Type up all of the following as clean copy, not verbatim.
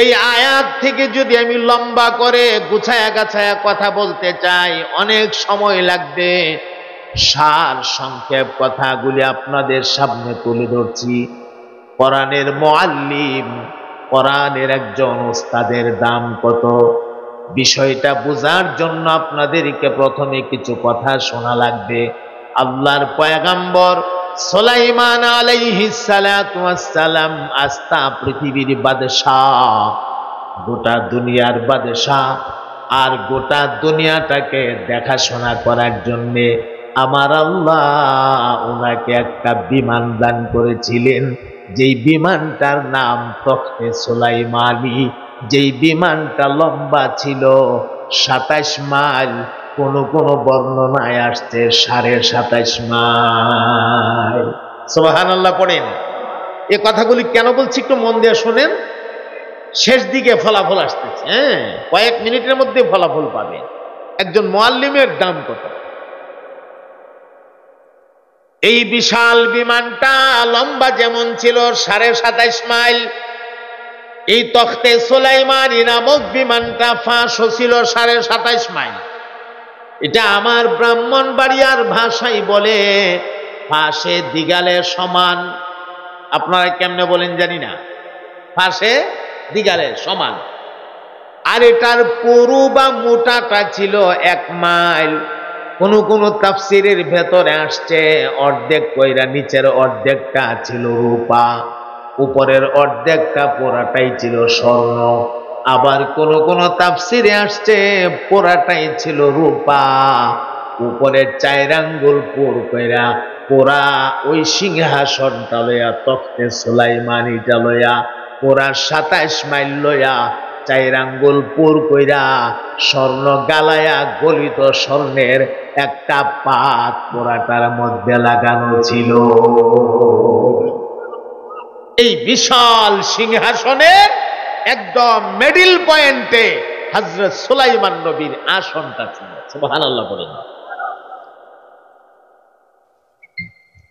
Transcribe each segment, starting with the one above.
এই আয়াত থেকে যদি আমি লম্বা করে গুছায়া গাছায়া কথা বলতে চাই অনেক সময় লাগবে। সার সংক্ষেপ কথাগুলি আপনাদের সামনে তুলে ধরছি। কোরআনের মুআল্লিম, কোরআনের একজন ওস্তাদের দাম কত, বিষয়টা বোঝার জন্য আপনাদেরকে প্রথমে কিছু কথা শোনা লাগবে। আল্লাহর পয়গম্বর সুলাইমান আলাইহিস সালাতু ওয়াস সালাম আস্তা পৃথিবীর বাদশাহ, গোটা দুনিয়ার বাদশাহ, আর গোটা দুনিয়াটাকে দেখাশোনা করার জন্য আমার আল্লাহ ওনাকে একটা বিমান দান করেছিলেন, যেই বিমানটার নাম তখতে সুলাইমানি, যেই বিমানটা লম্বা ছিল ২৭ মাইল, কোন কোন বর্ণনায় আসছে ২৭.৫ মাইল। সুবহানাল্লাহ পড়েন। এই কথাগুলি কেন বলছি একটু মন দিয়ে শোনেন, শেষ দিকে ফলাফল আসতেছে। কয়েক মিনিটের মধ্যে ফলাফল পাবে। একজন মুআল্লিমের দাম কত। এই বিশাল বিমানটা লম্বা যেমন ছিল ২৭.৫ মাইল, এই তখতে সুলাইমানি নামক বিমানটা ফাঁসও ছিল ২৭.৫ মাইল। এটা আমার ব্রাহ্মণবাড়িয়ার ভাষায় বলে ফাঁসে দিগালে সমান। আপনারা কেমনে বলেন জানি না, ফাঁসে দিগালে সমান। আর এটার পুরু বা মোটাটা ছিল ১ মাইল। কোন কোন তাফসিরের ভেতরে আসছে অর্ধেক কইরা নিচের অর্ধেকটা ছিল রূপা, উপরের অর্ধেকটা পুরাটাই ছিল স্বর্ণ। আবার কোন কোন তাফসিরে আসছে পুরাটাই ছিল রূপা, উপরের ৪ আঙ্গুল পুর কইরা পুরা ওই সিংহাসনটা লইয়া তখতে সুলাইমানিটা লইয়া পুরা ২৭ মাইল লইয়া ৪ আঙ্গুল পুর কইরা স্বর্ণ গালায়া গলিত স্বর্ণের একটা পাত পোড়াটার মধ্যে লাগানো ছিল। এই বিশাল সিংহাসনের একদম মিডল পয়েন্টে হযরত সুলাইমান নবীর আসনটা ছিল। সুবহানাল্লাহ বলেন।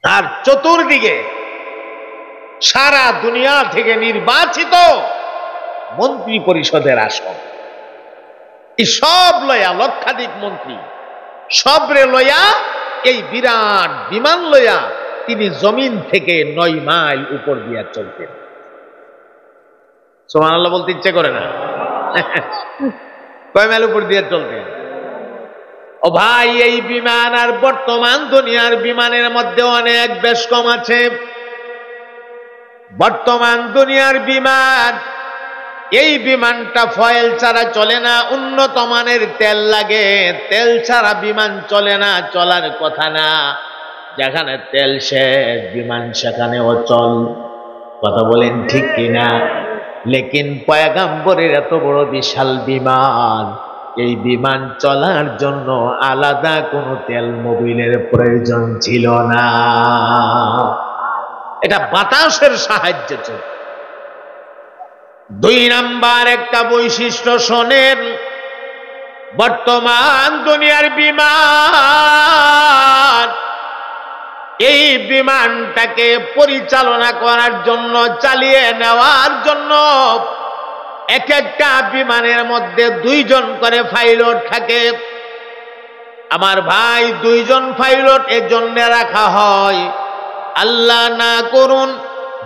আর চতুর্দিকে সারা দুনিয়া থেকে নির্বাচিত মন্ত্রী পরিষদের আসন, এই সব লয়া লক্ষাধিক মন্ত্রী সবরে লয়া এই বিরাট বিমান লয়া তিনি জমিন থেকে ৯ মাইল উপর দিয়া চলতেন। সুবহানাল্লাহ বলতে ইচ্ছে করে না? কয় মাইল উপর দিয়ে চলতেন? ও ভাই, এই বিমান আর বর্তমান দুনিয়ার বিমানের মধ্যে অনেক বেশ কম আছে। বর্তমান দুনিয়ার বিমান, এই বিমানটা ফয়েল ছাড়া চলে না, উন্নত মানের তেল লাগে। তেল ছাড়া বিমান চলে না, চলার কথা না। যেখানে তেল শেষ বিমান সেখানে অচল। কথা বলেন ঠিক কিনা? লেকিন পয়গম্বরের এত বড় বিশাল বিমান, এই বিমান চলার জন্য আলাদা কোনো তেল মোবিলের প্রয়োজন ছিল না। এটা বাতাসের সাহায্যে চলে। ২ নাম্বার একটা বৈশিষ্ট্য শোনেন, বর্তমান দুনিয়ার বিমান, এই বিমানটাকে পরিচালনা করার জন্য, চালিয়ে নেওয়ার জন্য এক একটা বিমানের মধ্যে ২ জন করে পাইলট থাকে। আমার ভাই, ২ জন পাইলট এর জন্য রাখা হয়, আল্লাহ না করুন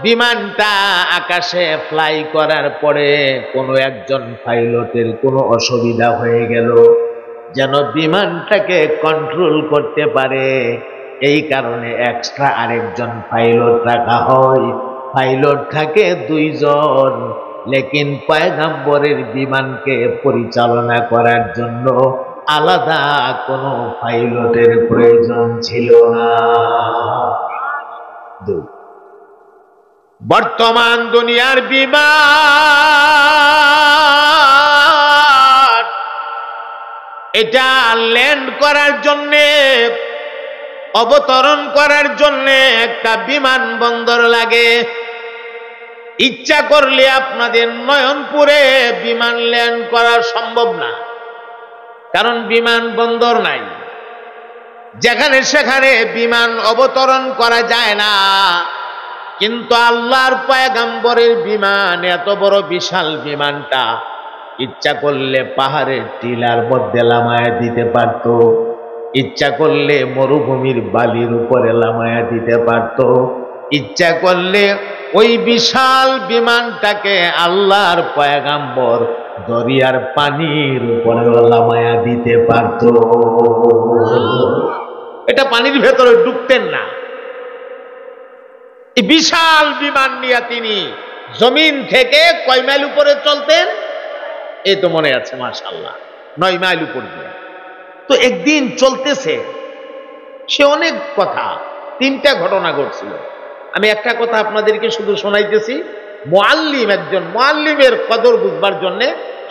বিমানটা আকাশে ফ্লাই করার পরে কোনো একজন পাইলটের কোনো অসুবিধা হয়ে গেল, যেন বিমানটাকে কন্ট্রোল করতে পারে, এই কারণে এক্সট্রা আরেকজন পাইলট রাখা হয়। পাইলট থাকে ২ জন, লেকিন পয়গম্বরের বিমানকে পরিচালনা করার জন্য আলাদা কোনো পাইলটের প্রয়োজন ছিল না। বর্তমান দুনিয়ার বিমান, এটা ল্যান্ড করার জন্যে, অবতরণ করার জন্যে একটা বিমানবন্দর লাগে। ইচ্ছা করলে আপনাদের নয়নপুরে বিমান ল্যান্ড করা সম্ভব না, কারণ বিমানবন্দর নাই। যেখানে সেখানে বিমান অবতরণ করা যায় না। কিন্তু আল্লাহর পয়গম্বরের বিমান, এত বড় বিশাল বিমানটা ইচ্ছা করলে পাহাড়ের টিলার মধ্যে লামায়া দিতে পারত, ইচ্ছা করলে মরুভূমির বালির উপরে লামায়া দিতে পারত, ইচ্ছা করলে ওই বিশাল বিমানটাকে আল্লাহর পয়গম্বর দরিয়ার পানির উপরে লামায়া দিতে পারত। এটা পানির ভেতরে ডুবতেন না। এই বিশাল বিমান নিয়ে তিনি জমিন থেকে কয় মাইল উপরে চলতেন? এই তো মনে আছে মাশাআল্লাহ, 9 মাইল উপর দিয়ে। তো একদিন চলতেছে, সে অনেক কথা, 3টা ঘটনা ঘটছিল। আমি একটা কথা আপনাদেরকে শুধু শোনাইতেছি। মুআল্লিম, একজন মুআল্লিমের কদর বুঝবার জন্য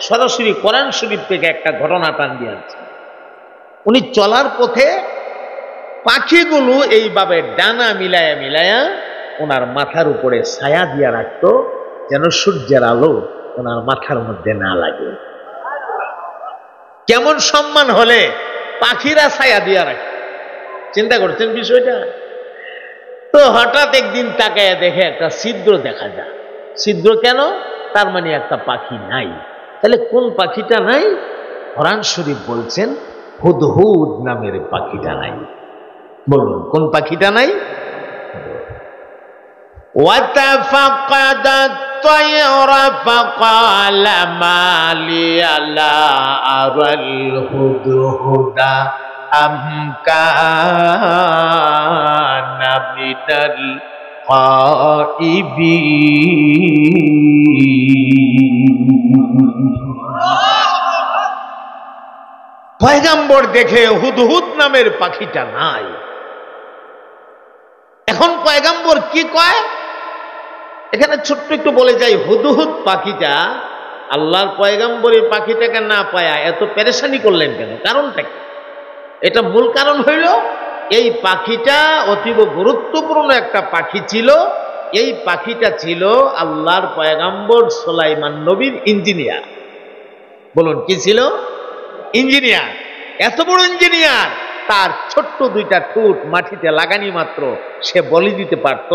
সরাসরি কোরআন শরীফ থেকে একটা ঘটনা টান দিয়ে আনছে। উনি চলার পথে পাখিগুলো এইভাবে ডানা মিলায়া মিলায়া ওনার মাথার উপরে ছায়া দিয়া রাখতো, যেন সূর্যের আলো ওনার মাথার মধ্যে না লাগে। কেমন সম্মান হলে পাখিরা ছায়া দিয়া রাখে, চিন্তা করছেন বিষয়টা? তো হঠাৎ একদিন তাকায় দেখে একটা ছিদ্র দেখা যায়। ছিদ্র কেন? তার মানে একটা পাখি নাই। তাহলে কোন পাখিটা নাই? কোরআন শরীফ বলছেন হুদহুদ নামের পাখিটা নাই। বলুন কোন পাখিটা নাই? وَتَفَقَّدَ الطَّيْرَ فَقَالَ مَا لِيَ لَا أَرَى الْهُدْهُدَ أَمْ كَانَ مِنَ الْغَائِبِينَ। পয়গম্বর দেখে হুদহুদ নামের পাখিটা নাই। এখন পয়গম্বর কি কয়? এখানে ছোট্ট একটু বলে যাই, হুদহুদ পাখিটা আল্লাহর পয়গম্বর এই পাখিটাকে না পায়া এত পেরেশানি করলেন কেন? কারণটা কি? এটা মূল কারণ হইল এই পাখিটা অতীব গুরুত্বপূর্ণ একটা পাখি ছিল। এই পাখিটা ছিল আল্লাহর পয়গম্বর সুলাইমান নবীর ইঞ্জিনিয়ার। বলুন কি ছিল? ইঞ্জিনিয়ার। এত বড় ইঞ্জিনিয়ার, তার ছোট্ট 2টা ঠোঁট মাটিতে লাগানি মাত্র সে বলি দিতে পারত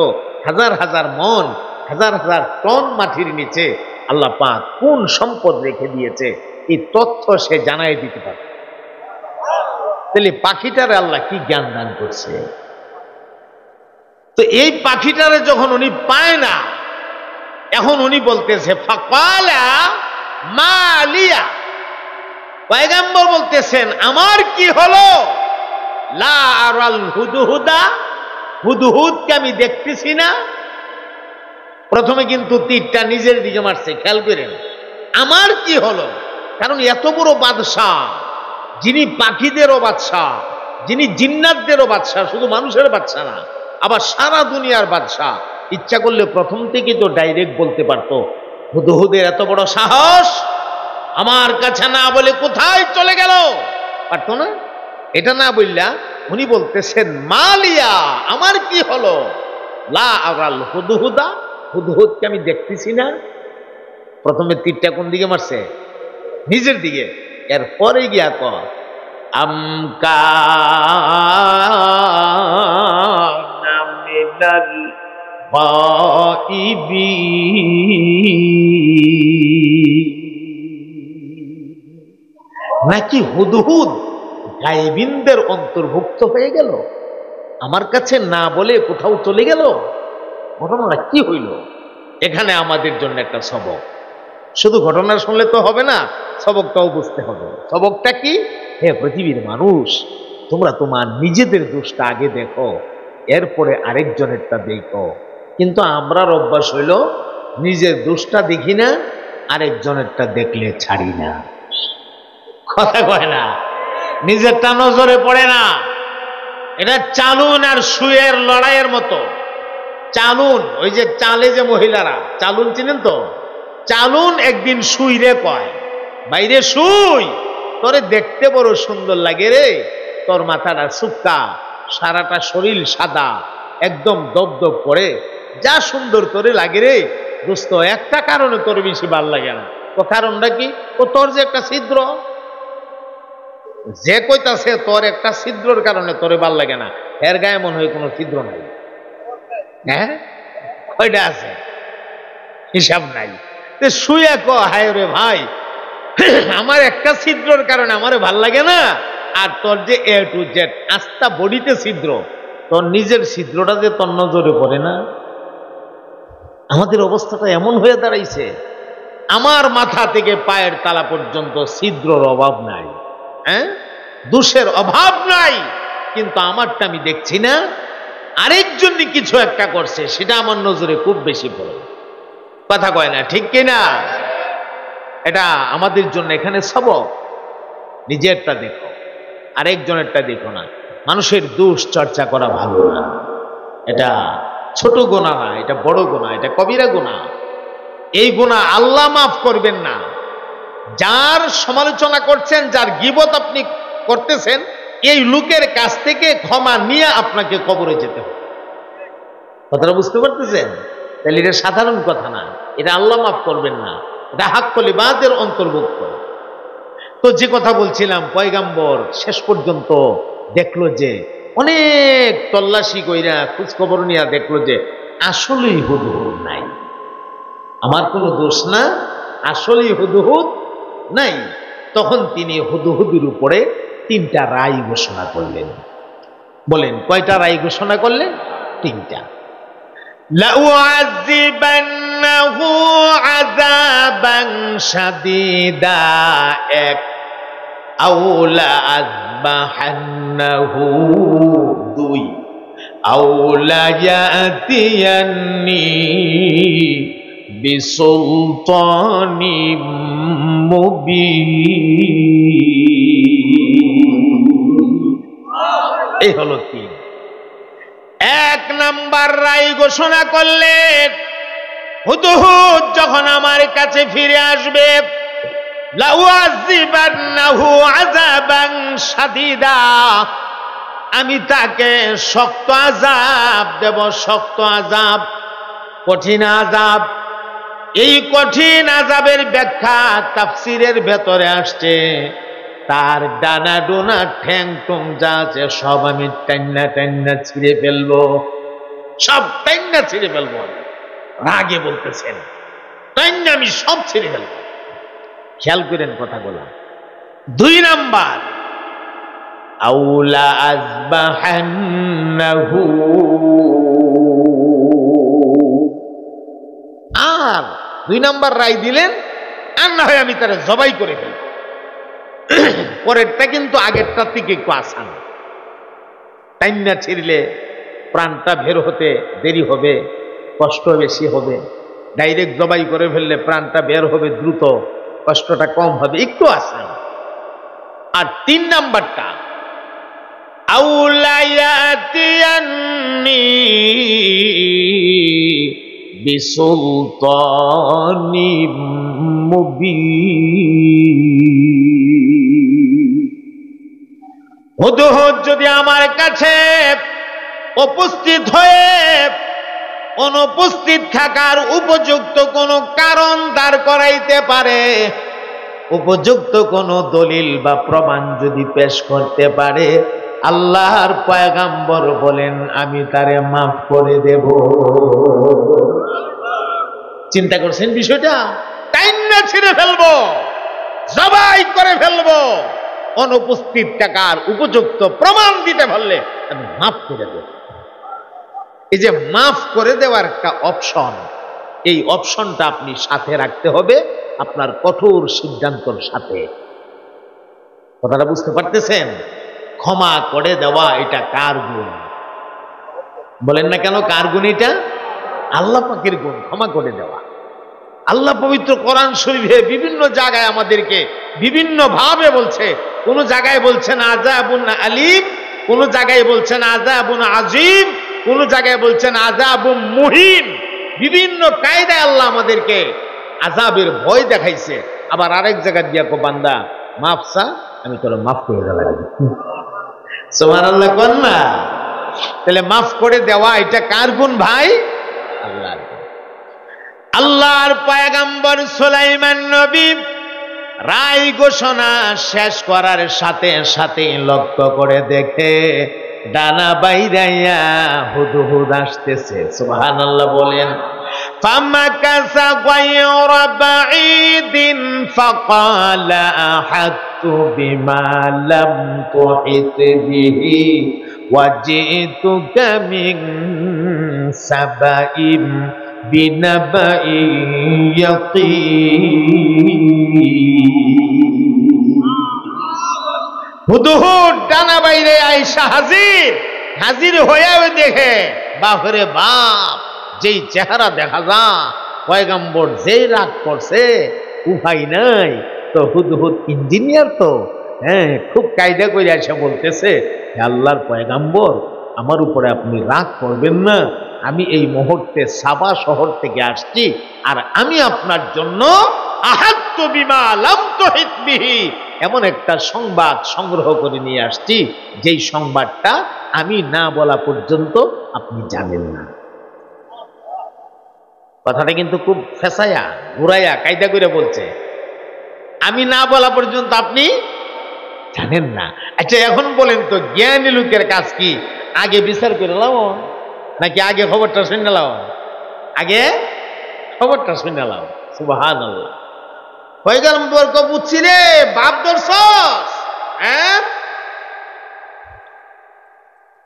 হাজার হাজার মন, হাজার হাজার টন মাটির নিচে আল্লাহ পাক কোন সম্পদ রেখে দিয়েছে, এই তথ্য সে জানাই দিতে পারত। তাহলে পাখিটারে আল্লাহ কি জ্ঞান দান করছে। তো এই পাখিটারে যখন উনি পায় না, এখন উনি বলতেছে ফাকালা মা লিয়া, পয়গম্বর বলতেছেন আমার কি হলো? লা আরাল হুদহুদা, হুদহুদকে আমি দেখতেছি না। প্রথমে কিন্তু তীরটা নিজের দিকে মারছে, খেয়াল করেন। আমার কি হলো? কারণ এত বড় বাদশাহ, যিনি পাখিদেরও বাদশাহ, যিনি জিন্নাতদেরও বাদশাহ, শুধু মানুষের বাদশাহ না, আবার সারা দুনিয়ার বাদশাহ, ইচ্ছা করলে প্রথম থেকে তো ডাইরেক্ট বলতে পারতো হুদহুদের এত বড় সাহস, আমার কাছে না বলে কোথায় চলে গেল? পারতো না? এটা না বললা উনি বলতেছেন মালিয়া, আমার কি হলো? লা আরাল হুদহুদা, হুদহুদকে আমি দেখতেছি না। প্রথমে তীরটা কোন দিকে মারছে? নিজের দিকে। এরপরে গিয়া কর আম কানা মিনাল গায়বিন, নাকি হুদহুদ গায়বিনদের অন্তর্ভুক্ত হয়ে গেল, আমার কাছে না বলে কোথাও চলে গেল? ঘটনাটা কি হইল? এখানে আমাদের জন্য একটা সবক। শুধু ঘটনা শুনলে তো হবে না, সবকটাও বুঝতে হবে। সবকটা কি? হে পৃথিবীর মানুষ, তোমরা তোমার নিজেদের দোষটা আগে দেখো, এরপরে আরেকজনেরটা দেখো। কিন্তু আমরার অভ্যাস হইল নিজের দোষটা দেখি না, আরেকজনেরটা দেখলে ছাড়ি না। কথা কয় না, নিজেরটা নজরে পড়ে না। এটা চালুন আর সুয়ের লড়াইয়ের মতো। চালুন, ওই যে চালে যে মহিলারা চালুন চিনেন তো, চালুন একদিন সুই রে কয়, বাইরে সুই, তোরে দেখতে বড় সুন্দর লাগে রে, তোর মাথাটা সুক্কা, সারাটা শরীর সাদা, একদম দবদব করে, যা সুন্দর তোরে লাগে রে দোস্ত, একটা কারণে তোর বেশি ভাল লাগে না। তো কারণটা কি? ও তোর যে একটা ছিদ্র, যে কইতাছে তোর একটা ছিদ্রর কারণে তোরে ভাল লাগে না, এর গায়ে মনে হয় কোনো ছিদ্র নাই। হ্যাঁ, ওইটা আছে, হিসাব নাই। শুয়ে ক হায় রে ভাই, আমার একটা ছিদ্রর কারণে আমারে ভাল লাগে না, আর তোর যে এ টু জেড আস্তা বডিতে ছিদ্র, তোর নিজের ছিদ্রটা যে তোর নজরে পড়ে না। আমাদের অবস্থাটা এমন হয়ে দাঁড়াইছে, আমার মাথা থেকে পায়ের তালা পর্যন্ত ছিদ্রর অভাব নাই, হ্যাঁ, দোষের অভাব নাই, কিন্তু আমারটা আমি দেখছি না, আরেকজন কিছু একটা করছে, সেটা আমার নজরে খুব বেশি পড়ে। কথা কয় না, ঠিক কিনা? এটা আমাদের জন্য এখানে সবক। নিজেরটা দেখো, আরেকজনেরটা দেখো না। মানুষের দোষ চর্চা করা ভালো না, এটা ছোট গুনাহ না, এটা বড় গুনাহ, এটা কবিরা গুনাহ। এই গুনাহ আল্লাহ মাফ করবেন না। যার সমালোচনা করছেন, যার গীবত আপনি করতেছেন, এই লোকের কাছ থেকে ক্ষমা নিয়ে আপনাকে কবরে যেতে হবে। কথাটা বুঝতে পারতেছেন? তাহলে এটা সাধারণ কথা না, এটা আল্লাহ মাফ করবেন না, এটা হাক্কুল ইবাদের অন্তর্ভুক্ত। তো যে কথা বলছিলাম, পয়গাম্বর শেষ পর্যন্ত দেখলো যে, অনেক তল্লাশি কইরা খোঁজখবর নিয়ে দেখলো যে আসলেই হুদহুদ নাই, আমার কোনো দোষ না, আসলেই হুদহুদ নাই। তখন তিনি হুদহুদের উপরে 3টা রায় ঘোষণা করলেন। বলেন কয়টা রায় ঘোষণা করলেন? 3টা। লাউআযিবান্নাহু আযাবান শাদীদা, 1, আও লাআযবাহান্নাহু, 2, আও লায়াতিয়ান্নি বিসুলতানিম মুবিন। এই হলো 3। 1 নাম্বার রায় ঘোষণা করলেন, হুদহুদ যখন আমার কাছে ফিরে আসবে, লাউআযিবান্নাহু আযাবান শাদীদা, আমি তাকে শক্ত আযাব দেব, শক্ত আযাব, কঠিন আযাব। এই কঠিন আযাবের ব্যাখ্যা তাফসীরের ভেতরে আসছে, তার ডানা ডোনা ঠ্যাং টং যা আছে সব আমি টান্না টান্না ছিঁড়ে ফেলবো, সব টান্না ছিঁড়ে ফেলবো। রাগে বলতেছেন, টান্না আমি সব ছিঁড়ে ফেলবো। খেয়াল করেন কথাগুলা। 2 নাম্বার, আউলা আযবাহান্নাহু, আর 2 নাম্বার রায় দিলেন, আর না হয় আমি তারা জবাই করে ফেলব। পরেরটা কিন্তু আগেরটার থেকে একটু আসান। টাইনা ছিঁড়লে প্রাণটা বের হতে দেরি হবে, কষ্ট বেশি হবে। ডাইরেক্ট জবাই করে ফেললে প্রাণটা বের হবে দ্রুত, কষ্টটা কম হবে, একটু আসান। আর 3 নাম্বারটা, আউলায়াতিয়ান্নি বিসুলতানিম মুবিন। হুদহুদ যদি আমার কাছে উপস্থিত হয়ে অনুপস্থিত থাকার উপযুক্ত কোনো কারণ দাঁড় করাইতে পারে, উপযুক্ত কোনো দলিল বা প্রমাণ যদি পেশ করতে পারে, আল্লাহর পয়গাম্বর বলেন আমি তারে মাফ করে দেব। চিন্তা করছেন বিষয়টা? টাইনা ছিঁড়ে ফেলবো, জবাই করে ফেলবো, অনুপস্থিত থাকার উপযুক্ত প্রমাণ দিতে পারলে আমি মাফ করে দেব। এই যে মাফ করে দেওয়ার একটা অপশন, এই অপশনটা আপনি সাথে রাখতে হবে আপনার কঠোর সিদ্ধান্তর সাথে। কথাটা বুঝতে পারতেছেন? ক্ষমা করে দেওয়া এটা কার গুণ? বলেন না কেন কার গুণ? এটা আল্লাহ পাকের গুণ, ক্ষমা করে দেওয়া। আল্লাহ পবিত্র কোরআন শরীফে বিভিন্ন জায়গায় আমাদেরকে বিভিন্ন ভাবে বলছে। কোন জায়গায় বলছেন আযাবুন আলীম, কোন জায়গায় বলছেন আযাবুন আযীম, কোন জায়গায় বলছেন আযাবুম মুহিন। বিভিন্ন কায়দায় আল্লাহ আমাদেরকে আযাবের ভয় দেখাইছে। আবার আরেক জায়গা দিয়া কো বান্দা মাফ চা, আমি তোর মাফ করে দিলাম। সুবহানাল্লাহ কোন না? তাহলে মাফ করে দেওয়া এটা কার গুণ ভাই? আল্লাহর গুণ। আল্লাহর পয়গম্বর সুলাইমান নবী রায় ঘোষণা শেষ করার সাথে সাথে লক্ষ্য করে দেখে ডানা বাইরাইয়া হুদহুদ আসতেছে। সুবহানাল্লাহ বলেন। ফামাকাসা গায়রা বাঈদিন ফাকালা আহাততু বিমা লাম তুহিত বিহি ওয়াজিতুকা মিন সাবাইম বিনাবাইন ইয়াকিন। হুদহুদ ডানা বাইরে আয়েশা হাজির হয়েও দেখে, বাপরে বাপ, যেই চেহারা দেখা যা, পয়গম্বর যেই রাগ করছে, উপায় নাই। তো হুদহুদ ইঞ্জিনিয়ার তো, হ্যাঁ, খুব কায়দা করে এসে বলতেছে, আল্লাহর পয়গম্বর, আমার উপরে আপনি রাগ করবেন না, আমি এই মুহূর্তে সাবা শহর থেকে আসছি, আর আমি আপনার জন্য আহাত্তু বিমা লাম তুহিত বিহি, এমন একটা সংবাদ সংগ্রহ করে নিয়ে আসছি, যেই সংবাদটা আমি না বলা পর্যন্ত আপনি জানেন না। কথাটা কিন্তু খুব ফেসায়া ঘুরাইয়া কায়দা করে বলছে, আমি না বলা পর্যন্ত আপনি জানেন না। আচ্ছা এখন বলেন তো, জ্ঞানী লোকের কাজ কি? আগে বিচার করে লাও নাকি আগে খবরটা শুনে লাও? আগে খবরটা শুনে লাও। সুবহানাল্লাহ। পয়গম্বরকে বুঝছি রে, বাপ দর্শস, হ্যাঁ,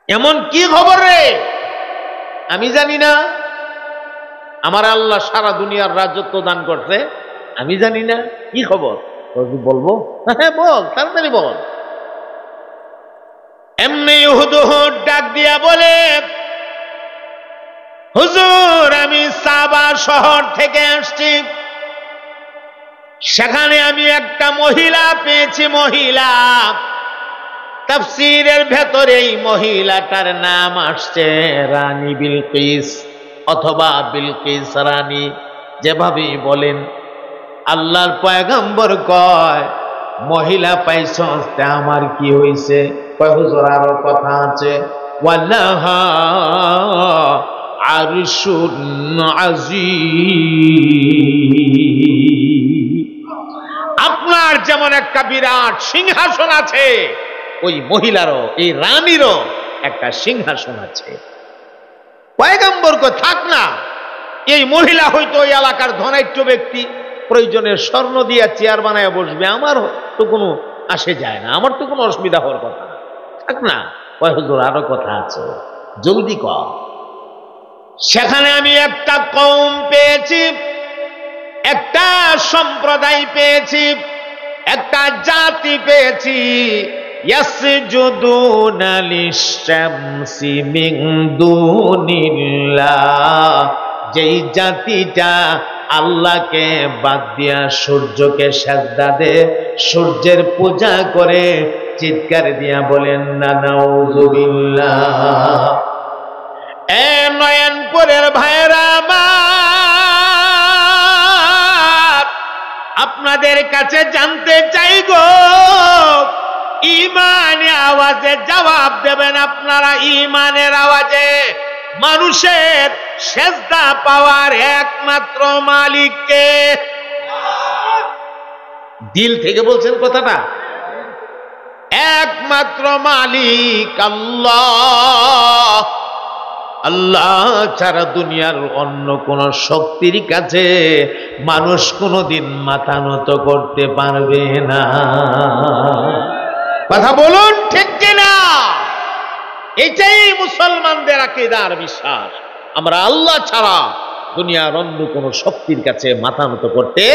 এমন কি খবর রে আমি জানি না? আমার আল্লাহ সারা দুনিয়ার রাজত্ব দান করছে, আমি জানি না, কি খবর? বলবো? হ্যাঁ বল, তাড়াতাড়ি বল। এমনি হুদহুদ ডাক দিয়া বলে, হুজুর, আমি সাবা শহর থেকে আসছি, সেখানে আমি একটা মহিলা পেয়েছি। মহিলা, তাফসীরের ভেতরে এই মহিলাটার নাম আসছে রানী বিলকিস অথবা বিলকিস রানী, যেভাবেই বলেন। আল্লাহর পয়গম্বর কয়, মহিলা পাইছ, আমার কি হইছে? কয় হুজুর আরো কথা আছে। ওয়ালাহা আরশুন আযীম, আপনার যেমন একটা বিরাট সিংহাসন আছে, ওই মহিলারও, এই রানীরও একটা সিংহাসন আছে। পয়গম্বর কো থাক না, এই মহিলা হয়তো ওই এলাকার ধনাঢ্য ব্যক্তি, প্রয়োজনে স্বর্ণ দিয়ে চেয়ার বানায় বসবে, আমার তো কোনো আসে যায় না, আমার তো কোনো অসুবিধা হওয়ার কথা না, থাক না। কয় হুজুর আরো কথা আছে, জলদি কর। সেখানে আমি একটা কওম পেয়েছি, একটা সম্প্রদায় পেয়েছি, একটা জাতি পেয়েছি, ইয়াসজুদুনা লিশ-শামসি মিন দুনিল্লাহ, যেই জাতিটা আল্লাহকে বাদ দিয়া সূর্যকে সিজদা দেয়, সূর্যের পূজা করে, চিৎকার দিয়া বলেন না নাউযুবিল্লাহ। এ নয়নপুরের ভাইরা আমার, আপনাদের কাছে জানতে চাই গো, ইমানে আওয়াজে জবাব দেবেন আপনারা। ইমানের আওয়াজে মানুষের সেজদা পাওয়ার একমাত্র মালিককে। দিল থেকে বলছেন কথাটা? একমাত্র মালিক আল্লাহ। আল্লাহ ছাড়া দুনিয়ার অন্য কোন শক্তির কাছে মানুষ কোনোদিন মাথা নত করতে পারবে না। কথা বলুন ঠিক কিনা? এটাই মুসলমানদের আকীদার বিশ্বাস। আমরা আল্লাহ ছাড়া দুনিয়ার অন্য কোন শক্তির কাছে মাথা নত করতে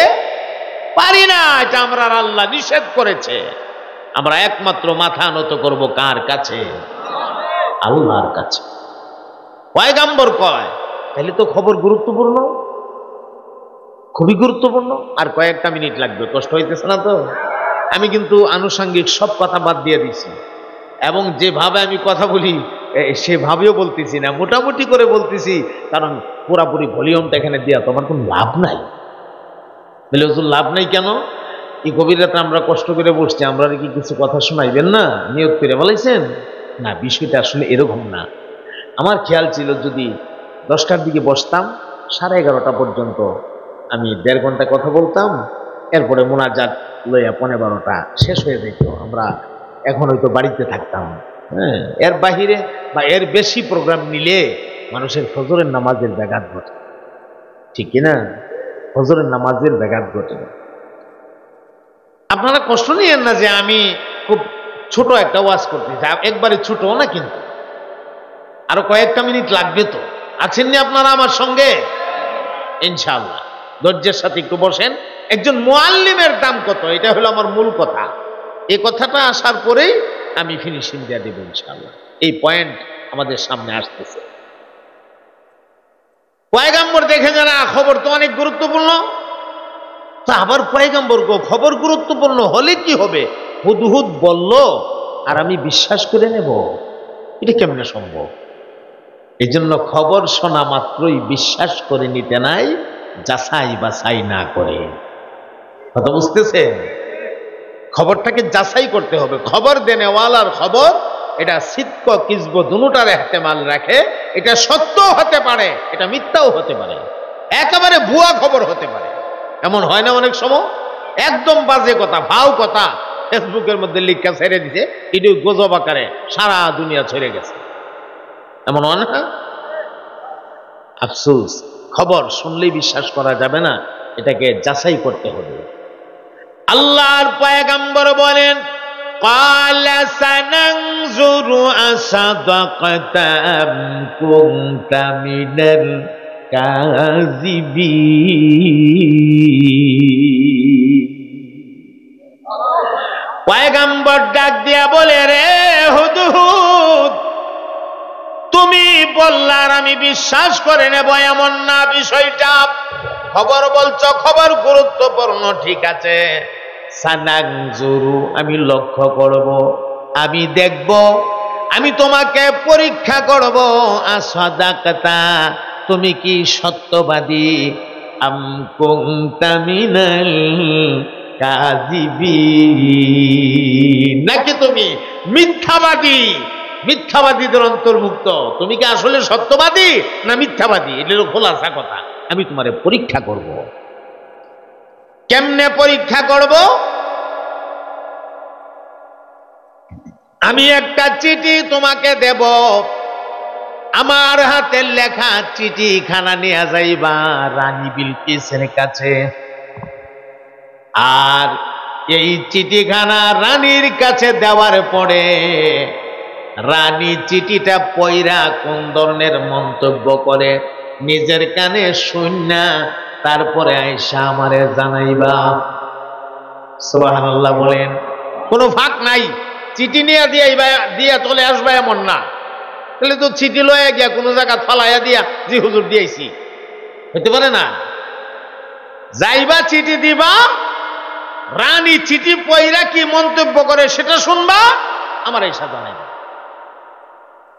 পারি না, এটা আমরা আল্লাহ নিষেধ করেছে। আমরা একমাত্র মাথা নত করব কার কাছে? আল্লাহর কাছে। পয়গম্বর কয়, তাহলে তো খবর গুরুত্বপূর্ণ, খুবই গুরুত্বপূর্ণ। আর কয়েকটা মিনিট লাগবে, কষ্ট হইতেছে না তো? আমি কিন্তু আনুষঙ্গিক সব কথা বাদ দিয়ে দিছি, এবং যেভাবে আমি কথা বলি সেভাবেও বলতেছি না, মোটামুটি করে বলতেছি, কারণ পুরাপুরি ভলিউমটা এখানে দেওয়া তোমার কোনো লাভ নাই। বলে হুজুর লাভ নাই কেন? এই গভীর রাতে আমরা কষ্ট করে বসছি, আমরা কি কিছু কথা শোনাইবেন না? নিয়ত করে বলেছেন না, বিষয়টা আসলে এরকম না। আমার খেয়াল ছিল যদি 10টার দিকে বসতাম, 11:30 পর্যন্ত আমি 1.5 ঘন্টা কথা বলতাম, এরপরে মোনাজাত লইয়া 12:15 শেষ হয়ে যেত, আমরা এখন হয়তো বাড়িতে থাকতাম। হ্যাঁ, এর বাহিরে বা এর বেশি প্রোগ্রাম নিলে মানুষের ফজরের নামাজের ব্যাঘাত ঘটে, ঠিক কিনা? ফজরের নামাজের ব্যাঘাত ঘটে। আপনারা কষ্ট নিয়েন না যে আমি খুব ছোট একটা ওয়াজ করতে চাই, একবারে ছোট না, কিন্তু আরো কয়েকটা মিনিট লাগবে। তো আছেন নি আপনারা আমার সঙ্গে? ইনশাআল্লাহ ধৈর্যের সাথে একটু বসেন। একজন মুআল্লিমের দাম কত, এটা হলো আমার মূল কথা। এই কথাটা আসার পরেই আমি ফিনিশিং দিয়ে দেব ইনশাআল্লাহ। এই পয়েন্ট আমাদের সামনে আসতেছে। পয়গাম্বর দেখে যারা খবর তো অনেক গুরুত্বপূর্ণ, তা আবার পয়গাম্বর খবর গুরুত্বপূর্ণ হলে কি হবে? হুদহুদ বলল আর আমি বিশ্বাস করে নেব, এটা কেমনে সম্ভব? এই জন্য খবর শোনা মাত্রই বিশ্বাস করে নিতে নাই, যাচাই বাছাই না করে। কথা বুঝতেছেন? খবরটাকে যাচাই করতে হবে। খবর দেনেওয়ালার খবর এটা সিদ্ক কিজব দুটার ইহতেমাল রাখে। এটা সত্য হতে পারে, এটা মিথ্যাও হতে পারে, একেবারে ভুয়া খবর হতে পারে। এমন হয় না অনেক সময় একদম বাজে কথা, ভাও কথা ফেসবুকের মধ্যে লিখা ছেড়ে দিছে, এটি গজব আকারে সারা দুনিয়া ছড়ে গেছে। এমন হয় না? আফসোস, খবর শুনলেই বিশ্বাস করা যাবে না, এটাকে যাচাই করতে হবে। আল্লাহর পয়গম্বর বলেন, ক্বালা সানানজুরু আসাদাকাতা আম কুনতা মিনাল কাযিবিন। পয়গম্বর ডাক দিয়া বলে, রে হুদহুদ, তুমি বললা আর আমি বিশ্বাস করে নেব এমন না বিষয়টা। খবর বলছো, খবর গুরুত্বপূর্ণ, ঠিক আছে। সানানজুরু, আমি লক্ষ্য করব, আমি দেখব, আমি তোমাকে পরীক্ষা করব। আসাদাকাতা, তুমি কি সত্যবাদী? আম কুনতা মিনাল কাযিবিন, নাকি তুমি মিথ্যাবাদী, মিথ্যাবাদীদের অন্তর্ভুক্ত। তুমি কি আসলে সত্যবাদী না মিথ্যাবাদী? এটা হলো খোলাসা কথা। আমি তোমারে পরীক্ষা করব। কেমনে পরীক্ষা করব? আমি একটা চিঠি তোমাকে দেব, আমার হাতের লেখা চিঠি খানা নিয়ে যাইবা রানী বিলকিসের কাছে। আর এই চিঠিখানা রানীর কাছে দেওয়ার পরে রানী চিঠিটা পয়রা কোন ধরনের মন্তব্য করে নিজের কানে শুননা, তারপরে আয়েশা আমারে জানাইবা। সুবহানাল্লাহ বলেন। কোনো ফাঁক নাই, চিঠি নিয়ে দিয়া চলে আসবা এমন না। তাহলে তো চিঠি লয়ে গিয়া কোনো জায়গা ফালাইয়া দিয়া জি হুজুর দিয়েছি, হইতে পারে না। যাইবা চিঠি দিবা, রানী চিঠি পয়রা কি মন্তব্য করে সেটা শুনবা, আমার আয়েশা জানাইবা।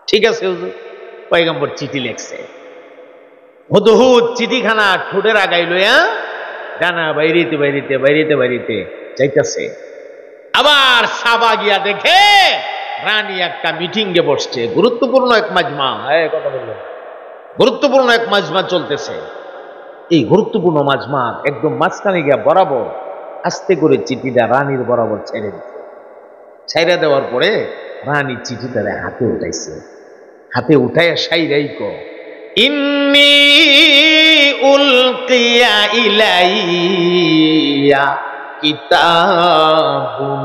ঠিক আছে হুজুর। পয়গম্বর চিঠি লিখছে, হুদহুদ চিঠিখানা ঠোঁটের আগাই লইয়া ডানা বাইরিতে বাইরিতে বাইরিতে বাইরিতে যাইতেছে। আবার সাবা গিয়া দেখে রানী একটা মিটিং এ বসছে, গুরুত্বপূর্ণ এক মাজমা। কথা বললেন, গুরুত্বপূর্ণ এক মাজমা চলতেছে। এই গুরুত্বপূর্ণ মাজমা একদম মাঝখানে গিয়া বরাবর আস্তে করে চিঠিটা রানীর বরাবর ছেড়ে দিচ্ছে। ছেড়ে দেওয়ার পরে রানী চিঠিটারে হাতে উঠাইছে, হাতে উঠাইয়া সাইরাই কো, ইন্নী উলকিয়া ইলাইয়া কিতাবুন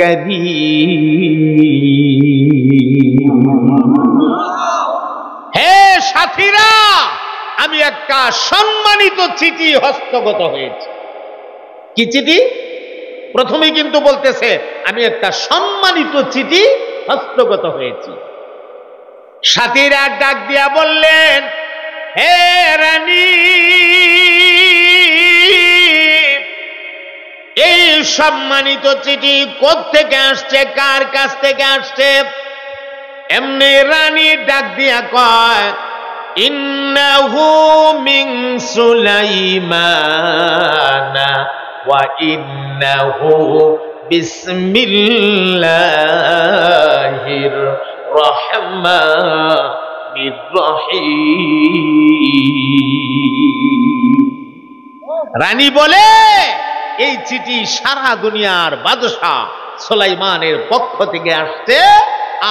কারীম। হে সাথীরা, আমি একটা সম্মানিত চিঠি হস্তগত হয়েছে। কি চিঠি? প্রথমেই কিন্তু বলতেছে আমি একটা সম্মানিত চিঠি হস্তগত হয়েছি। সাথীরা ডাক দিয়া বললেন, হে রানী, এই সম্মানিত চিঠি কোত্থেকে আসছে, কার কাছ থেকে আসছে? এমনি রানী ডাক দিয়া কয়, ইন্নাহু মিন সুলাইমানা ওয়া ইন্নাহু বিসমিল্লাহির রহমানির রহিম। রানী বলে, এই চিঠি সারা দুনিয়ার বাদশাহ সুলাইমানের পক্ষ থেকে আসছে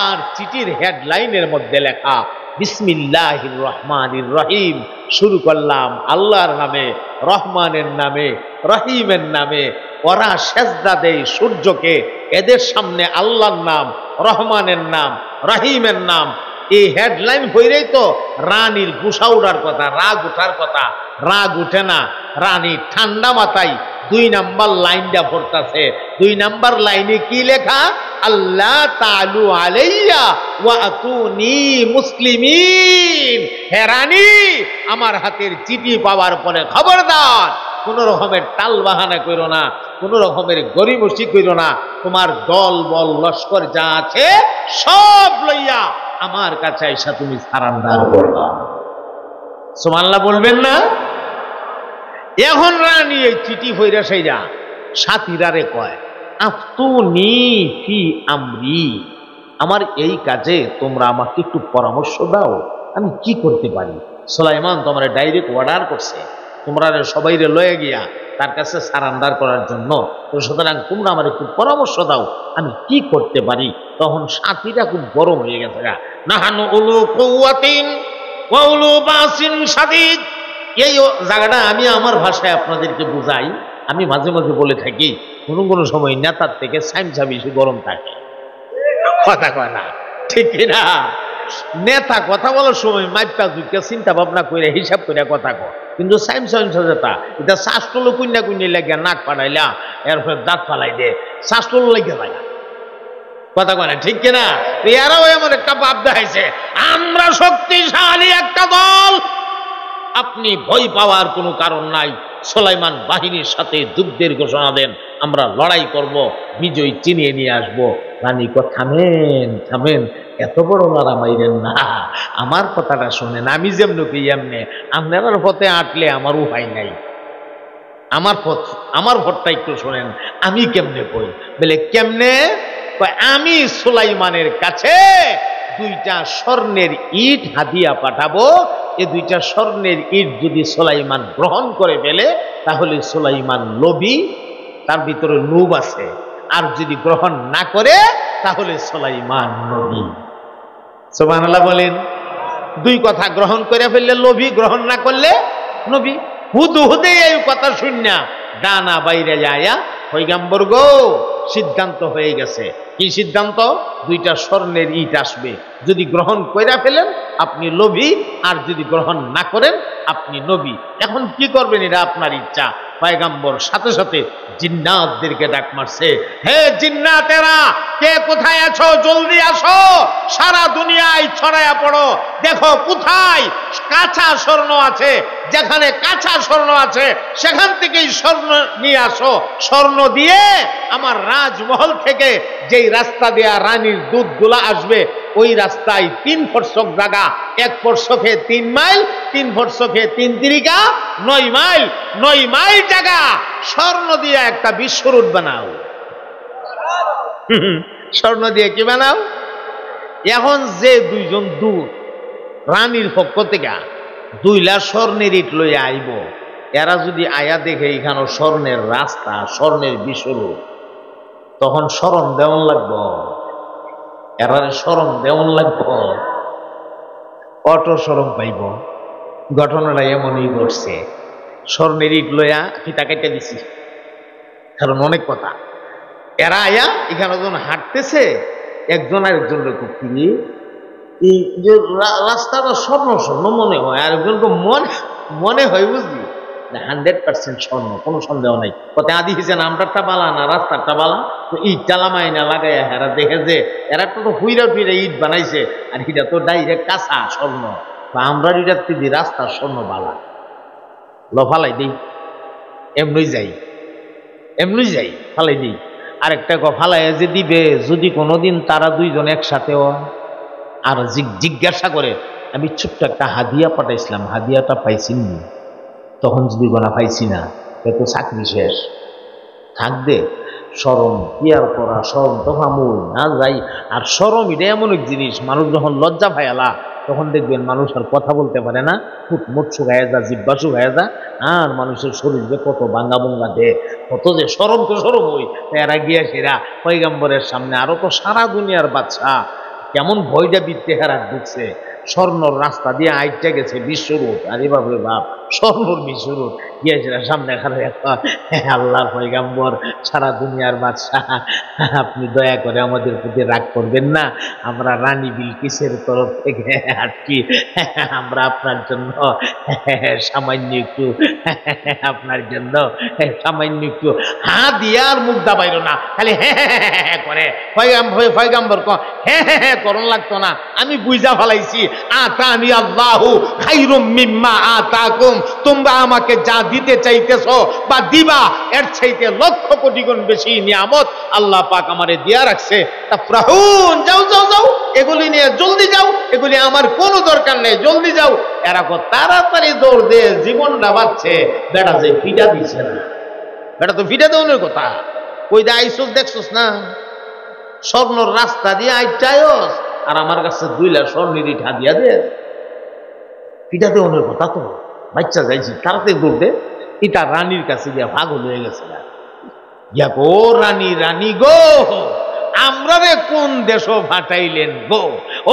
আর চিঠির হেডলাইনের মধ্যে লেখা বিসমিল্লাহির রহমানির রহিম, শুরু করলাম আল্লাহর নামে, রহমানের নামে, রহিমের নামে। ওরা সেজদা দেয় সূর্যকে, এদের সামনে আল্লাহর নাম, রহমানের নাম, রহিমের নাম। এই হেডলাইন হইলেই তো রানীর গুসা উঠার কথা, রাগ উঠার কথা। রাগ উঠে না, রানী ঠান্ডা মাথায় 2 নাম্বার লাইনটা পড়তাছে। 2 নাম্বার লাইনে কি লেখা? আল্লাহ তাআলু আলাইয়া ওয়া আতুনি মুসলিমিন। হে রানী, আমার হাতের চিঠি পাওয়ার পরে খবরদার কোন রকমের টাল বাহানা করো না, কোন রকমের গরিমসি করো না। তোমার দল বল লস্কর যা আছে সব লইয়া আমার কাছে আইসা তুমি সারান্ডার করবা। সুবহানাল্লাহ বলবেন না? এখন রানী এই চিঠি ফইরা সেইরা সাথীরারে কয়, আফতুনি ফি আমরি, আমার এই কাজে তোমরা আমাকে একটু পরামর্শ দাও, আমি কি করতে পারি। সুলাইমান তোমরা ডাইরেক্ট অর্ডার করছে তোমরা সবাইরে লয়ে গিয়া তার কাছে সারান্ডার করার জন্য, তো সুতরাং তোমরা আমার একটু পরামর্শ দাও, আমি কি করতে পারি। তখন সাথীরা খুব গরম হয়ে গেছে, নাহানু উলু কুওয়াতিন ওয়া উলু বাসিন শাদীদ। এই জায়গাটা আমি আমার ভাষায় আপনাদেরকে বুঝাই। আমি মাঝে মাঝে বলে থাকি, কোনো কোনো সময় নেতার থেকে সাইমসা বেশি গরম থাকে, কথা কয় না, ঠিক না? নেতা কথা বলার সময় মাইপা দুইটা চিন্তা ভাবনা করে হিসাব করে কথা কয়, কিন্তু সাইমসা যেটা এটা শ্বাসটলো কুইনা কুইনি লাগে নাক ফাটাইলা এরপর দাঁত ফালাই দে, শ্বাসটলো লেগে যায়, কথা কয় না, ঠিক কিনা? এরাও এমন একটা ভাব দেখাইছে আমরা শক্তিশালী একটা দল, আপনি ভয় পাওয়ার কোনো কারণ নাই। সুলাইমান বাহিনীর সাথে যুদ্ধের ঘোষণা দেন, আমরা লড়াই করব, বিজয় চিনিয়ে নিয়ে আসবো। রানী কয়, থামেন থামেন, এত বড় লড়া মাইরেন না, আমার কথাটা শোনেন। আমি যেমন কি এমনি, আপনার পথে আটলে আমার উপায় নাই, আমার ভোটটা একটু শোনেন, আমি কেমনে কই। বলে কেমনে? আমি সুলাইমানের কাছে 2টা স্বর্ণের ইট হাদিয়া পাঠাবো। এই 2টা স্বর্ণের ইট যদি সুলাইমান গ্রহণ করে ফেলে তাহলে সুলাইমান লোভী, তার ভিতরে লোভ আছে, আর যদি গ্রহণ না করে তাহলে সুলাইমান নবী। সুবহানাল্লাহ বলেন। 2 কথা, গ্রহণ করে ফেললে লোভী, গ্রহণ না করলে নবী। হুদে এই কথা শুননা ডানা বাইরে যায়া পয়গম্বর গো, সিদ্ধান্ত হয়ে গেছে। কি সিদ্ধান্ত? 2টা স্বর্ণের ইট আসবে, যদি গ্রহণ করে ফেলেন আপনি লোভী, আর যদি গ্রহণ না করেন আপনি নবী। এখন কি করবেন এটা আপনার ইচ্ছা। পয়গম্বর সাথে সাথে জিন্নাতদেরকে ডাক মারছে, হে জিন্নাতেরা, কে কোথায় আছো জলদি আসো, সারা দুনিয়ায় ছড়ায়া পড়ো, দেখো কোথায় কাঁচা স্বর্ণ আছে, যেখানে কাঁচা স্বর্ণ আছে সেখান থেকেই স্বর্ণ নিয়ে আসো। স্বর্ণ দিয়ে আমার রাজমহল থেকে যেই রাস্তা দেয়া রানীর দুধগুলা আসবে ওই রাস্তায় 3 ফরসক জায়গা, 1 ফরসকে 3 মাইল, 3 ফরসকে 3 তিরিকা 9 মাইল, 9 মাইল জায়গা স্বর্ণ দিয়ে একটা বিশ্ব রোড বানাও। স্বর্ণ দিয়ে কি বানাও? এখন যে 2 জন দূত রানীর পক্ষ থেকে 2 লাখ স্বর্ণের ইট লইয়া আইব, এরা যদি আয়া দেখে এখানে স্বর্ণের রাস্তা, স্বর্ণের বিশ্ব রোড, তখন শরম দেওয়ান লাগবো, এরা শরম দেওয়ান লাগবো, অটো শরম পাইব। ঘটনাটা এমনই ঘটছে। স্বর্ণের ইট লইয়া ফিতা কেটে দিছি, কারণ অনেক কথা। এরা আয়া এখানে যখন হাঁটতেছে, একজন আরেকজনের কুকিনি এই যে রাস্তাটা স্বর্ণ স্বর্ণ মনে হয়, আর একজনকে মনে হয় বুঝলি 100% স্বর্ণ, কোনো সন্দেহ নাই। কত আদি হিসেবে আমরারটা বালা না রাস্তারটা বালা, তো ইট টালা মাইনা লাগাইয়া হেরা দেখে যে এরা তো হুইরা টুইরা ইট বানাইছে, আর এটা তো ডাইরেক্ট কাঁচা স্বর্ণ, বা আমরা এটার দিদি রাস্তার স্বর্ণ বালা ফালাই দিই, এমনি যাই ফালাই দিই। আরেকটা ফালাইয়া যে দিবে, যদি কোনোদিন তারা 2 জন একসাথে হয় আর জিজ্ঞাসা করে আমি ছোট্ট একটা হাদিয়া পাঠাইছিলাম, হাদিয়াটা পাইছিনি, তখন যদি গোনা পাইছি না, তো চাকরি শেষ থাকবে। শরম কি আর করা, শরম তো ফামুল না যাই। আর শরম এটা এমন এক জিনিস, মানুষ যখন লজ্জা পায়ালা তখন দেখবেন মানুষ আর কথা বলতে পারে না, ফুটমুট শুকায় যা, জিব্বা শুকায় যা, আর মানুষের শরীরে কত ভাঙ্গা ভঙ্গা দেয়, কত যে শরম তো শরম হই। এরা গিয়া সেরা পয়গম্বরের সামনে, আরো তো সারা দুনিয়ার বাদশা কেমন ভয়টা বিত্তে হেরাত ঢুকছে, স্বর্ণর রাস্তা দিয়ে আইটা গেছে বিশ্বরূপ। আরে বাপরে বাপ, স্বর্ণর বিশ্বরূপ গিয়েছিল সামনে খালে। আল্লাহর পয়গাম্বর, সারা দুনিয়ার বাদশাহ, আপনি দয়া করে আমাদের প্রতি রাগ করবেন না, আমরা রানী বিলকিসের তরফ থেকে আটকি, আমরা আপনার জন্য সামান্য একটু, আপনার জন্য সামান্য একটু হ্যাঁ দিয়ে আর মুখ দাবাইল না, খালি হ্যাঁ করে পয়গাম্বর হ্যাঁ করন লাগতো না। আমি বুঝা ফেলাইছি, আতানি আল্লাহু খাইরুম মিম্মা আতাকুম, তোমরা আমাকে যা দিতে চাইতেছো বা দিবা এর চাইতে লক্ষ কোটি গুণ বেশি নিয়ামত আল্লাহ পাক আমারে দিয়া রাখছে। তাফরাহুন, যাও যাও যাও, এগুলি নিয়ে জলদি যাও, এগুলি আমার কোনো দরকার নেই, জলদি যাও। এরা তাড়াতাড়ি দৌড় দে, জীবনটা বাঁচছে। বেটা যে ফিটা দিছে না, বেটা তো ফিটা দেওয়ার কথা, ওই দে আইসোস দেখছোস না, স্বর্ণর রাস্তা দিয়ে আইটায়স, আর আমার কাছে 2 লাখ স্বর্ণের ইটা দিয়া দে, ফিটা দেওয়ার কথা। তো বাচ্চা যাইছি, তাড়াতাড়ি দৌড় দে। এটা রানীর কাছে গিয়া পাগল হয়ে গেছে না, গিয়া গো রানী, রানী গো, আমরা রে কোন দেশ ফাটাইলেন গো,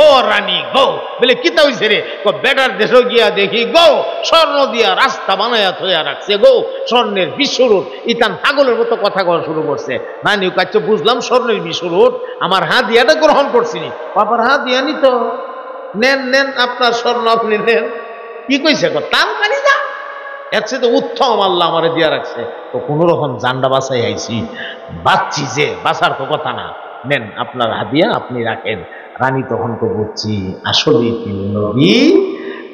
ও রানী গো। বলে কিতা হইছে রে? বেটার দেশ গিয়া দেখি গো, স্বর্ণ দিয়া রাস্তা বানাইয়া থইয়া রাখছে গো, স্বর্ণের বিশ্বরূপ। ইতান পাগলের মতো কথা কওয়া শুরু করছে। রানী কাছে বুঝলাম স্বর্ণের বিশ্বরূপ, আমার হাত দিয়াটা গ্রহণ করছিনি। বাবার হাত দিয়া নি তো, নেন নেন আপনার স্বর্ণ আপনি নেন। কি কইছে? তাড়াতাড়ি যা, এর চেয়ে তো উত্তম আল্লাহ আমারে দিয়া রাখছে। তো কোন রকম জান্ডা বাঁচাই আইছি, বাঁচছি যে, বাঁচার তো কথা না, নেন আপনার হাদিয়া আপনি রাখেন। রানী তখন তো বুঝছি আসলে তিনি নবী,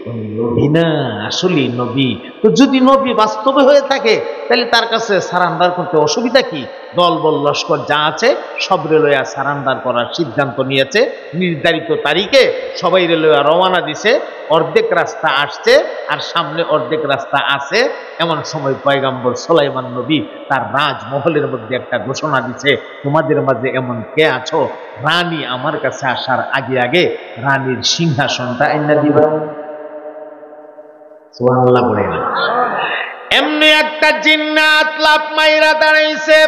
উনি নবী না, আসলে নবী। তো যদি নবী বাস্তবে হয়ে থাকে তাহলে তার কাছে সারান্ডার করতে অসুবিধা কি? দলবল লস্কর যা আছে সব রেলওয়া সারান্ডার করার সিদ্ধান্ত নিয়েছে। নির্ধারিত তারিখে সবাই রেলওয়া রওনা দিছে। অর্ধেক রাস্তা আসছে আর সামনে অর্ধেক রাস্তা আছে। এমন সময় পয়গম্বর সুলাইমান নবী তার রাজমহলের মধ্যে একটা ঘোষণা দিছে, তোমাদের মাঝে এমন কে আছো, রানী আমার কাছে আসার আগে আগে রানীর সিংহাসনটা আইনা দিবা। সুবহানাল্লাহ বলে না। এমনি একটা জিন্নাত লাফ মাইরা দাঁড়াইছে।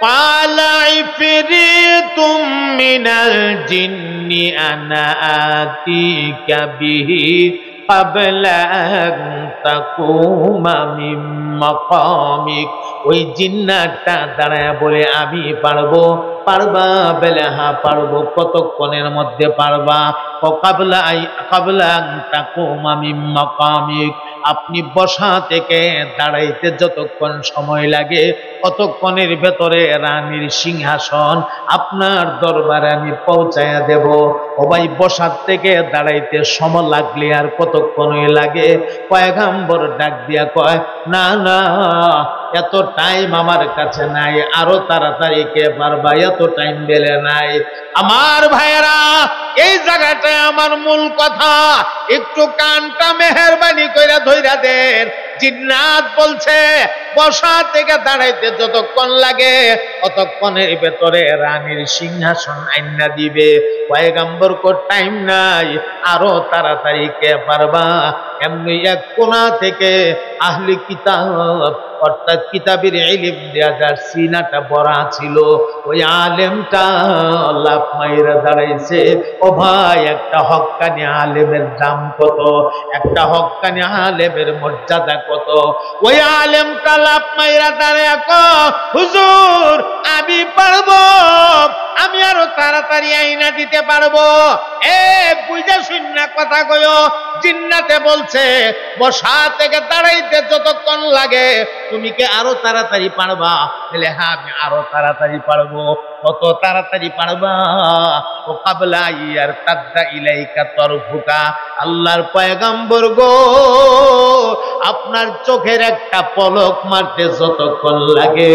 পালা ইফরিতুম মিনাল জিন্নি আনা আতিকা বিহি ক্বাবলা আন তাকুমা মিন মাকামিক। ওই জিন্নাতটা দাঁড়ায় বলে, আমি পারবো। পারবা? বলে হ্যাঁ পারবো। কতক্ষণের মধ্যে পারবা? ক্বাবলা আন তাকুমা মিন মাকামিক, আপনি বসা থেকে দাঁড়াইতে যতক্ষণ সময় লাগে ততক্ষণের ভেতরে রানীর সিংহাসন আপনার দরবারে আমি পৌঁছায়া দেব। ও ভাই, বসার থেকে দাঁড়াইতে সময় লাগলে আর কতক্ষণই লাগে? পয়গম্বর ডাক দিয়া কয়, না না, এত টাইম আমার কাছে নাই, আরো তাড়াতাড়ি কে পারবা? এত টাইম বেলে নাই। আমার ভাইয়েরা, এই জায়গাটায় আমার মূল কথা, একটু কানটা মেহেরবানি কইরা ধইরা দেন। জিন্নাত বলছে বসা থেকে দাঁড়াইতে যতক্ষণ লাগে ততক্ষণের ভেতরে রানীর সিংহাসন আইনা দিবে। পয়গম্বর কো টাইম নাই, আরো তাড়াতাড়ি কে পারবা? এমনি এক কোণা থেকে আহলি কিতাব, অর্থাৎ কিতাবের ইলম দেয়া যার সিনাটা ভরা ছিল, ওই আলেমটা লাফ মাইরা দাঁড়াইছে। ও ভাই, একটা হক্কানি আলেমের দাম কত, একটা হক্কানি আলেমের মর্যাদা কত। ওই আলেমটা লাফ মাইরা দাঁড়ায় কয়, হুজুর আমি পারবো, আমি আরো তাড়াতাড়ি আইনা দিতে পারবো। এ বুঝা শুন কথা কয়ো। জিন্নাতে বলছে বসা থেকে দাঁড়াইতে যতক্ষণ লাগে তুমি কি আরো তাড়াতাড়ি পারবা? বলে হ্যাঁ আমি আরো তাড়াতাড়ি পারবো। কত তাড়াতাড়ি পারবা? ও ক্বাবলা ইয়ারতাদ্দা ইলাইকা তরফুকা, আল্লাহর পয়গম্বর গো, আপনার চোখের একটা পলক মারতে যতক্ষণ লাগে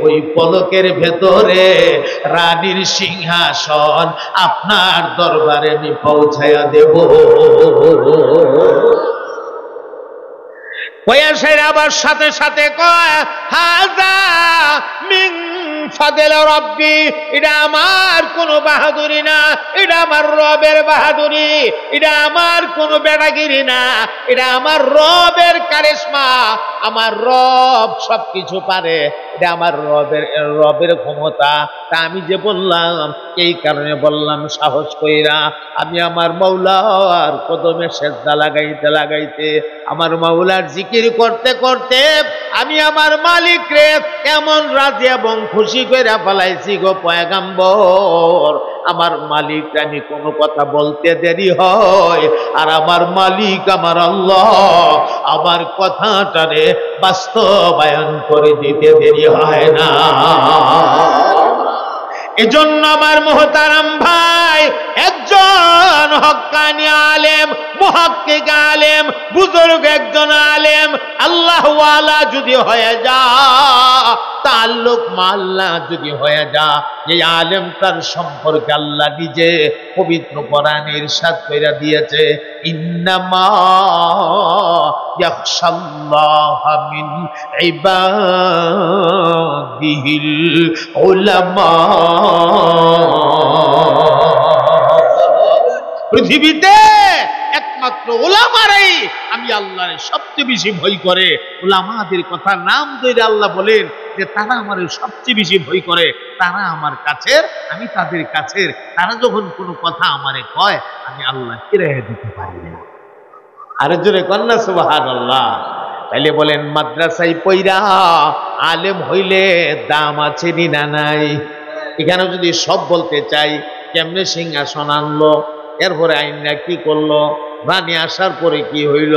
ওই পলকের ভেতরে রানীর সিংহাসন আপনার দরবারে আমি পৌঁছায়া দেব। কয়াসের আবার সাথে সাথে কয়, হাযা মিন ফাদেল রব্বি, এটা আমার কোনো বাহাদুরি না, এটা আমার রবের বাহাদুরি, এটা আমার কোনো বেড়াগিরি না, এটা আমার রবের কারিশমা। আমার রব সবকিছু পারে, এটা আমার রবের ক্ষমতা। তা আমি যে বললাম, এই কারণে বললাম সাহস কইরা আমি আমার মাওলার কদমে সেজদা লাগাইতে লাগাইতে, আমার মাওলার জিকির করতে করতে আমি আমার মালিক রে এমন রাজি এবং খুশি কইরা ফেলাইছি গো পয়গাম্বর। আমার মালিক আমি কোনো কথা বলতে দেরি হয়, আর আমার মালিক আমার আল্লাহ আমার কথাটারে বাস্তবায়ন করে দিতে দেরি হয় না। এজন্য আমার মুহতারাম ভাই, একজন হক্কানি আলেম, মুহাক্কিক আলেম, বুজুর্গ একজন আলেম, আল্লাহ ওয়ালা যদি হয়ে যা, তাল্লুক মাল্লা যদি হয়ে যা, এই আলেম তার সম্পর্কে আল্লাহ নিজে পবিত্র কোরআনে ইরশাদ কইরা দিয়েছে, ইন্নামা ইয়াখশাল্লাহা মিন ইবাদিহিল উলামা। পৃথিবীতে একমাত্র উলামারাই আমি আল্লাহর সবচেয়ে বেশি ভয় করে। উলামাদের কথা নাম ধরে আল্লাহ বলেন যে তারা আমার সবচেয়ে বেশি ভয় করে, তারা আমার কাছের, আমি তাদের কাছের। তারা যখন কোনো কথা আমারে কয়, আমি আল্লাহ ফিরাইয়া দিতে পারি না। আর জোরে কন্যা সুবহানাল্লাহ। তাইলে বলেন মাদ্রাসায় পইরা আলেম হইলে দাম আছে না নাই? এখানে যদি সব বলতে চাই, কেমনে সিংহাসন আনলো, এরপরে আইনা কি করলো, রানী আসার পরে কি হইল,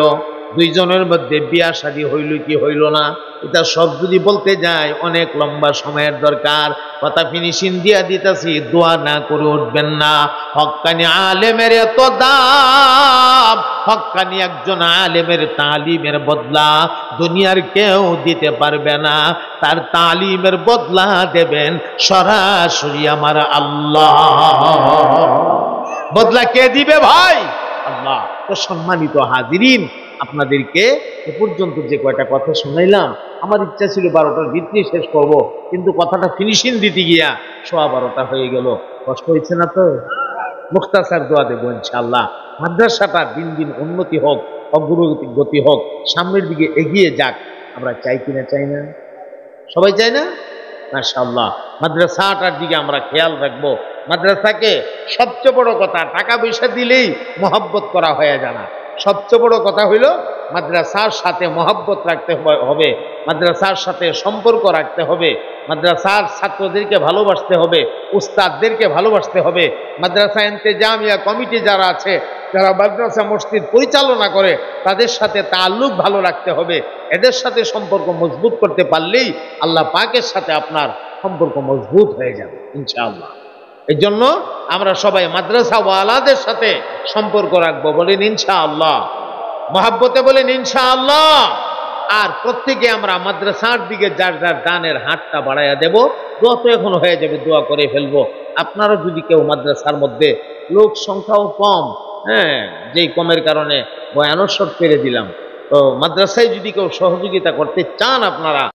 দুইজনের মধ্যে বিয়া শাদী হইল কি হইল না, এটা সব যদি বলতে যাই অনেক লম্বা সময়ের দরকার। কথা ফিনিশিং দিয়া দিতেছি, দোয়া না করে উঠবেন না। হক্কানি আলেমের এত দাম, হক্কানি একজন আলেমের তালিমের বদলা দুনিয়ার কেউ দিতে পারবে না। তার তালিমের বদলা দেবেন সরাসরি আমার আল্লাহ। বদলা কে দিবে ভাই? আল্লাহ। তো সম্মানিত হাজিরিন, আপনাদেরকে এ পর্যন্ত যে কয়টা কথা শুনাইলাম, আমার ইচ্ছা ছিল 12টার ভিতরে শেষ করব, কিন্তু কথাটা ফিনিশিং দিতে গিয়া 12:15 হয়ে গেল। কষ্ট হয়েছে না তো? মুখতাসার দোয়া দেবো ইনশাআল্লাহ। মাদ্রাসাটা দিন দিন উন্নতি হোক, অগ্রগতি হোক, সামনের দিকে এগিয়ে যাক। আমরা চাই কিনা? চাই না? সবাই চাই না? মাশাআল্লাহ। মাদ্রাসাটার দিকে আমরা খেয়াল রাখবো। মাদ্রাসাকে সবচেয়ে বড় কথা, টাকা পয়সা দিলেই মহব্বত করা হয়ে যায় না। সবচেয়ে বড় কথা হইল মাদ্রাসার সাথে মহব্বত রাখতে হবে, মাদ্রাসার সাথে সম্পর্ক রাখতে হবে, মাদ্রাসার ছাত্রদেরকে ভালোবাসতে হবে, উস্তাদদেরকে ভালোবাসতে হবে। মাদ্রাসা ইন্তেজামিয়া কমিটি যারা আছে, যারা মাদ্রাসা মসজিদ পরিচালনা করে, তাদের সাথে তাআল্লুক ভালো রাখতে হবে। এদের সাথে সম্পর্ক মজবুত করতে পারলেই আল্লাহ পাকের সাথে আপনার সম্পর্ক মজবুত হয়ে যাবে ইনশাআল্লাহ। এই জন্য আমরা সবাই মাদ্রাসা ওয়ালাদের সাথে সম্পর্ক রাখবো, বলেন ইনশাআল্লাহ। মহাব্বতে বলেন ইনশাআল্লাহ। আর প্রত্যেকে আমরা মাদ্রাসার দিকে যার যার দানের হাতটা বাড়াইয়া দেব। দোয়া তো এখন হয়ে যাবে, দোয়া করে ফেলবো। আপনারা যদি কেউ মাদ্রাসার মধ্যে লোক সংখ্যাও কম, হ্যাঁ, যেই কমের কারণে বয়ানও শর্ট করে দিলাম, তো মাদ্রাসায় যদি কেউ সহযোগিতা করতে চান আপনারা